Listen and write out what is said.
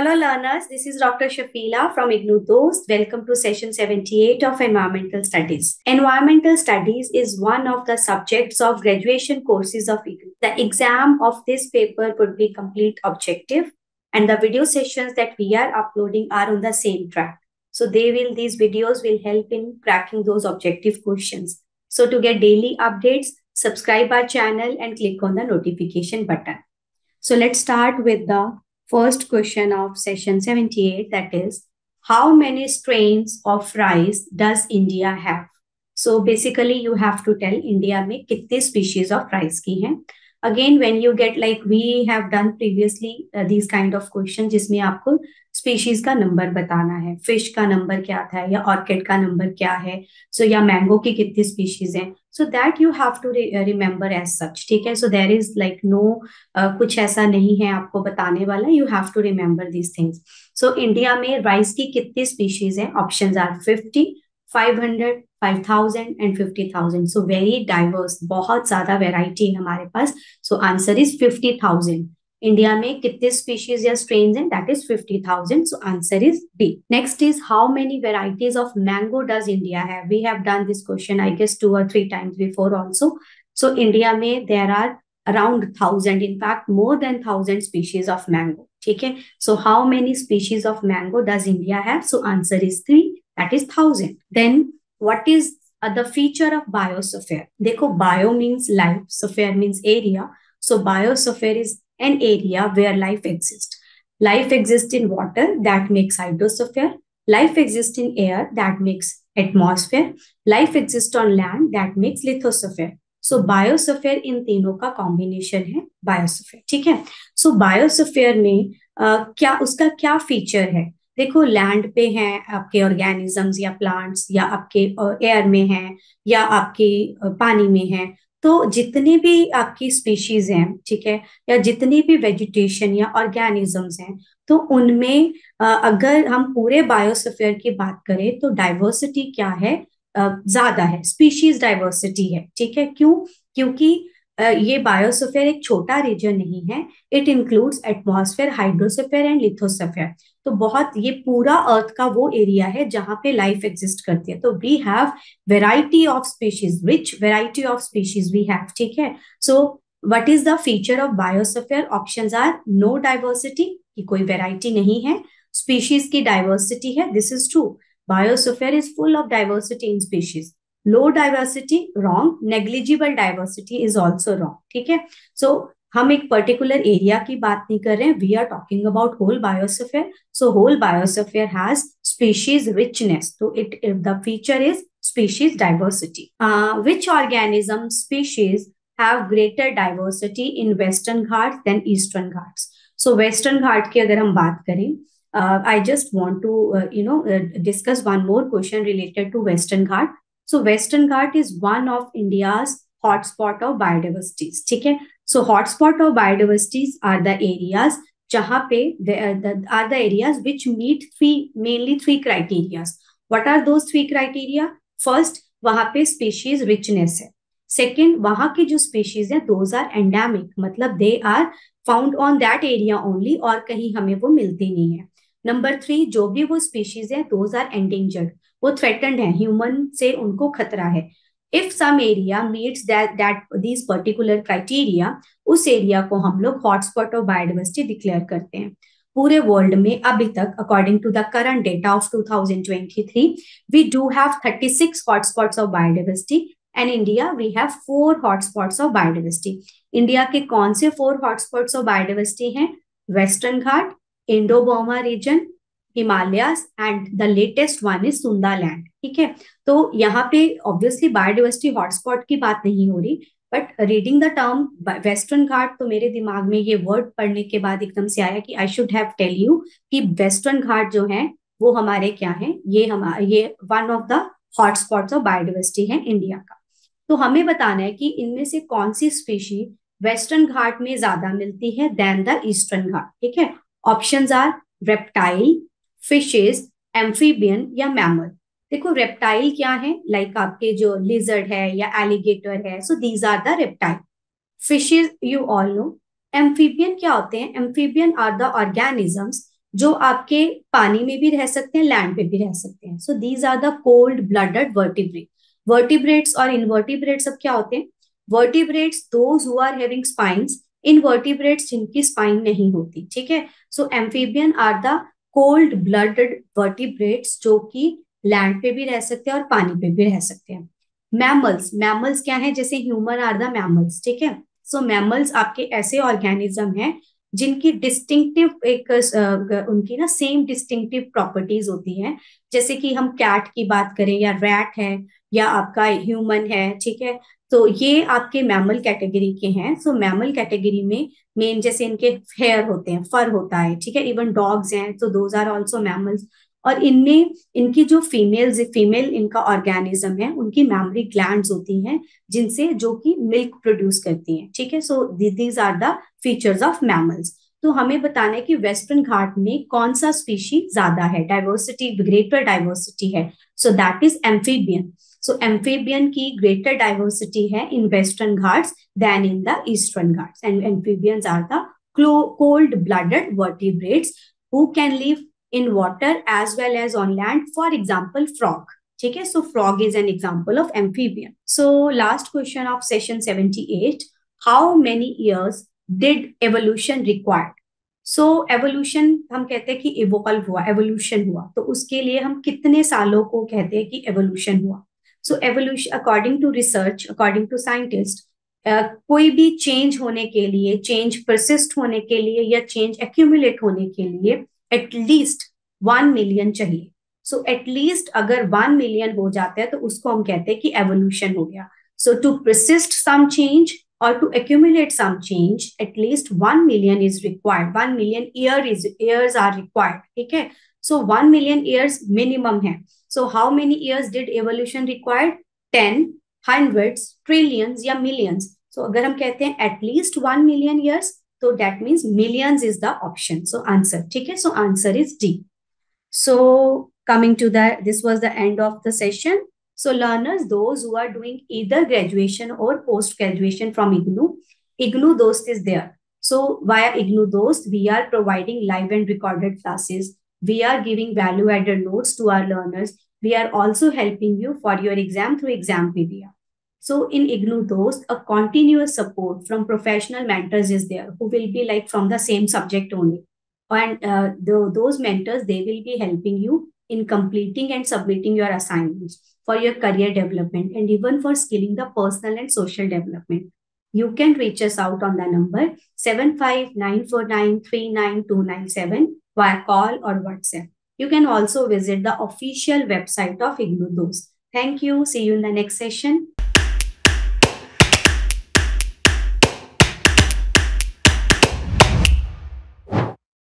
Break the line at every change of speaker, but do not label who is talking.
Hello learners, this is Dr. Shafila from IGNOU Dost. Welcome to session 78 of Environmental Studies. Environmental Studies is one of the subjects of graduation courses of IGNOU. The exam of this paper would be complete objective and the video sessions that we are uploading are on the same track. So these videos will help in cracking those objective questions. So to get daily updates, subscribe our channel and click on the notification button. So let's start with the first question of session 78, that is, how many strains of rice does India have? So basically you have to tell India में कितने species of rice की हैं. Again, when you get like we have done previously these kind of questions जिसमें आपको species का number बताना है, fish का नंबर क्या था या ऑर्किड का नंबर क्या है, सो या मैंगो की कितनी स्पीशीज हैं, so that you have to remember as such. ठीक है, so there is like no कुछ ऐसा नहीं है आपको बताने वाला, you have to remember these things. So India में राइस की कितनी स्पीशीज हैं? Options are 50, 500, 5000 and 50,000. So very diverse, बहुत ज्यादा वेराइटी है हमारे पास. So answer is 50,000. इंडिया में कितने स्पीशीज या स्ट्रेन्स हैं? That is 50,000. So answer is D. Next is how many varieties of mango does India have? We have done this question I guess 2 or 3 times before also. So India में there are around 1000, in fact more than 1000 species of mango. ठीक है, so how many species of mango does India have? So answer is 3, that is 1000. Then what is the feature of biosphere? देखो, bio means life, sphere means area. So biosphere is an area where life exists. Life exists in water, that makes hydrosphere. Life exists in air, that makes atmosphere. Life exists on land, that makes lithosphere. So biosphere इन तीनों का combination है biosphere. ठीक है, सो biosphere में उसका क्या feature है? देखो, लैंड पे हैं आपके ऑर्गेनिजम्स या प्लांट्स, या आपके एयर में हैं, या आपके पानी में हैं. तो जितने भी आपकी स्पीशीज हैं, ठीक है, या जितनी भी वेजिटेशन या ऑर्गेनिजम्स हैं, तो उनमें अगर हम पूरे बायोस्फीयर की बात करें तो डाइवर्सिटी क्या है? ज्यादा है, स्पीशीज डाइवर्सिटी है. ठीक है, क्यों? क्योंकि ये बायोस्फीयर एक छोटा रीजन नहीं है. It includes atmosphere, hydrosphere and lithosphere. तो बहुत, ये पूरा अर्थ का वो एरिया है जहां पे लाइफ एग्जिस्ट करती है. तो we have variety of species, rich variety of species we have. ठीक है, so what is the feature of biosphere? Options are no diversity, कि कोई वेराइटी नहीं है. स्पीशीज की डाइवर्सिटी है, this is true. Biosphere is full of diversity in species. Low diversity, wrong. Negligible diversity is also wrong. ठीक है, so हम एक पर्टिकुलर एरिया की बात नहीं कर रहे हैं. We are talking about whole biosphere. So whole biosphere has species richness. तो the feature is species diversity. Which organism species have greater diversity in western Ghats than Eastern Ghats? So Western Ghat की अगर हम बात करें, I just want to discuss one more question related to Western Ghat. So Western Ghat is one of India's hotspot of biodiversities. ठीक है, so hotspot of biodiversities are the areas जहाँ पे are the areas which meet mainly three criteria. What are those 3 criteria? First, वहाँ पे species richness है. Second, वहाँ की जो species है those are endemic, मतलब they are found on that area only, और कहीं हमें वो मिलती नहीं है. नंबर 3, जो भी वो स्पीशीज है दोज आर एंडेंजर्ड, वो थ्रेटन्ड है, ह्यूमन से उनको खतरा है. If some area meets that these particular criteria, उस एरिया को हम लोग हॉटस्पॉट ऑफ बायोडाइवर्सिटी डिक्लेयर करते हैं. पूरे वर्ल्ड में अभी तक according to the current data of 2023 we do have 36 hotspots of biodiversity and India we have 4 hotspots of biodiversity. India के कौन से 4 हॉटस्पॉट्स ऑफ बायोडाइवर्सिटी हैं? Western Ghat, Indo-Burma region, Himalayas and the latest one is Sundaland. ठीक है, तो यहाँ पे obviously biodiversity hotspot की बात नहीं हो रही, but reading the term Western Ghat तो मेरे दिमाग में ये वर्ड पढ़ने के बाद एकदम से आया कि I should have tell you कि वेस्टर्न घाट जो है वो हमारे क्या है, ये one of the hotspots of biodiversity है इंडिया का. तो हमें बताना है कि इनमें से कौन सी स्पीशी वेस्टर्न घाट में ज्यादा मिलती है देन द ईस्टर्न घाट. ठीक है, options are reptile, fishes, amphibian या मैमल. देखो, रेप्टाइल क्या है? लाइक आपके जो लिजर्ड है या एलिगेटर है, so these are the reptile. Fishes you all know. Amphibian क्या होते हैं? एम्फीबियन आर द ऑर्गेनिजम्स जो आपके पानी में भी रह सकते हैं, लैंड पे भी रह सकते हैं. So these are the cold blooded vertebrate. Vertebrates और इनवर्टिब्रेट्स अब क्या होते हैं? Vertebrates those who are having spines, invertebrates जिनकी स्पाइन नहीं होती. ठीक है. So amphibian are the cold blooded vertebrates जो कि लैंड पे भी रह सकते हैं और पानी पे भी रह सकते हैं. मैमल्स, मैमल्स क्या है? जैसे ह्यूमन आर द मैमल्स. ठीक है. सो मैमल्स आपके ऐसे ऑर्गेनिज्म हैं जिनकी डिस्टिंक्टिव एक उनकी ना सेम डिस्टिंक्टिव प्रॉपर्टीज होती हैं. जैसे कि हम कैट की बात करें या रैट है या आपका ह्यूमन है. ठीक है. तो ये आपके मैमल कैटेगरी के हैं. सो मैमल कैटेगरी में मेन जैसे इनके हेयर होते हैं, फर होता है. ठीक है. इवन डॉग्स हैं, तो दोज आर ऑल्सो मैमल्स. और इनमें इनकी जो फीमेल इनका ऑर्गेनिज्म है, उनकी मैमरी ग्लैंड्स होती हैं जिनसे जो कि मिल्क प्रोड्यूस करती हैं. ठीक है. So these are the features of mammals. तो हमें बताना है कि वेस्टर्न घाट में कौन सा स्पीशी ज्यादा है, डाइवर्सिटी, ग्रेटर डाइवर्सिटी है. So that is amphibian. So amphibian की ग्रेटर डाइवर्सिटी है in western Ghats than in the eastern Ghats. And amphibians are the cold blooded vertebrates who can live in water as well as on land. For example, frog. ठीक है. So frog is an example of amphibian. So last question of session 78. How many years did evolution required? So evolution हम कहते हैं कि evolve हुआ, evolution हुआ. तो उसके लिए हम कितने सालों को कहते हैं कि evolution हुआ? So evolution according to research, according to scientists, कोई भी चेंज होने के लिए, चेंज परसिस्ट होने के लिए या चेंज एक्यूमुलेट होने के लिए एटलीस्ट 1 मिलियन चाहिए. सो एटलीस्ट अगर 1 मिलियन हो जाता है तो उसको हम कहते हैं कि एवोल्यूशन हो गया. So to persist some change और to accumulate some change at least 1 million is required. 1 million years are required. ठीक है. सो 1 मिलियन ईयर्स मिनिमम है. So how many years did evolution required? 10, hundreds, trillions या millions. So अगर हम कहते हैं at least 1 million years, तो that means millions is the option. So answer. ठीक है. So answer is D. So coming to that, this was the end of the session. So learners, those who are doing either graduation or post graduation from IGNOU Dost is there. So via IGNOU Dost, we are providing live and recorded classes. We are giving value added notes to our learners. We are also helping you for your exam through Exampedia. So in IGNOU Dost, a continuous support from professional mentors is there who will be like from the same subject only. And those mentors, they will be helping you in completing and submitting your assignments for your career development and even for skilling the personal and social development. You can reach us out on the number 759493997 via call or WhatsApp. You can also visit the official website of IGNOU Dost. Thank you. See you in the next session.